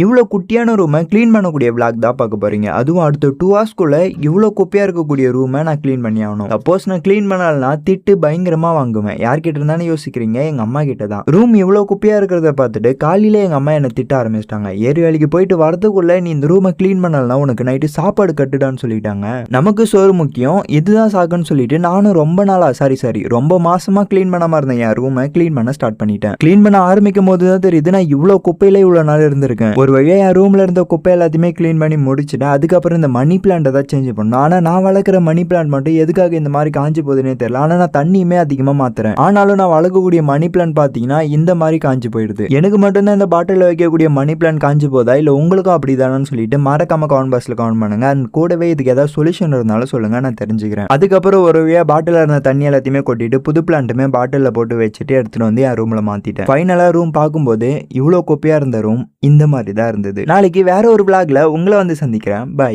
இவ்வளோ குட்டியான ரூமை க்ளீன் பண்ணக்கூடிய விளாக் தான் பார்க்க போறீங்க. அதுவும் அடுத்த 2 ஹவர்ஸ்க்குள்ள இவ்வளோ குப்பையாக இருக்கக்கூடிய ரூமை நான் க்ளீன் பண்ணி ஆகணும். சப்போஸ் நான் க்ளீன் பண்ணலனா திட்டு பயங்கரமாக வாங்குவேன். யார்கிட்ட இருந்தானே யோசிக்கிறீங்க? எங்கள் அம்மா கிட்ட தான். ரூம் இவ்வளோ குப்பையாக இருக்கிறத பார்த்துட்டு காலையிலே எங்கள் அம்மா என்னை திட்ட ஆரம்பிச்சிட்டாங்க. ஏறி வேலைக்கு போயிட்டு வரதுக்குள்ள நீ இந்த ரூமை க்ளீன் பண்ணலனா உனக்கு நைட்டு சாப்பாடு கட்டுடான்னு சொல்லிட்டாங்க. நமக்கு சோறு முக்கியம், இதுதான் சாக்குன்னு சொல்லிட்டு நானும் ரொம்ப மாசமா க்ளீன் பண்ணாம இருந்தேன். என் ரூமை க்ளீன் பண்ண ஸ்டார்ட் பண்ணிட்டேன். க்ளீன் பண்ண ஆரம்பிக்கும் போது தான் தெரியுது நான் இவ்வளோ குப்பையில இவ்வளோ நாள் இருந்திருக்கேன். ஒரு வழியா என் ரூம்ல இருந்த குப்பை எல்லாத்தையுமே க்ளீன் பண்ணி முடிச்சுட்டேன். அதுக்கப்புறம் இந்த மணி பிளான்ட் தான் சேஞ்ச் பண்ணணும். ஆனா நான் வளர்க்குற மணி பிளான்ட் மட்டும் எதுக்காக இந்த மாதிரி காஞ்சி போகுதுன்னே தெரியல. ஆனா நான் தண்ணியுமே அதிகமா மாத்துறேன். ஆனாலும் நான் வளர்க்கக்கூடிய மணி பிளான்ட் பாத்தீங்கன்னா இந்த மாதிரி காஞ்சி போயிடுது. எனக்கு மட்டும்தான் இந்த பாட்டில் வைக்கக்கூடிய மணி பிளான்ட் காஞ்சி போதா இல்ல உங்களுக்கும் அப்படிதானு சொல்லிட்டு மறக்காம கமெண்ட் பாக்ஸ்ல கமெண்ட் பண்ணுங்க. அண்ட் கூடவே இதுக்கு ஏதாவது சொல்யூஷன் இருந்தாலும் சொல்லுங்க, நான் தெரிஞ்சுக்கிறேன். அதுக்கப்புறம் ஒரு வழியா பாட்டில இருந்த தண்ணி எல்லாத்தையுமே கொட்டிட்டு புது பிளான்ட்டுமே பாட்டில போட்டு வச்சுட்டு எடுத்துட்டு வந்து என் ரூம்ல மாத்திட்டேன். ஃபைனலா ரூம் பார்க்கும்போது இவ்வளோ குப்பையா இருந்த ரூம் இந்த மாதிரி தான் இருந்தது. நாளைக்கு வேற ஒரு vlogல உங்களை வந்து சந்திக்கிறேன். பாய்.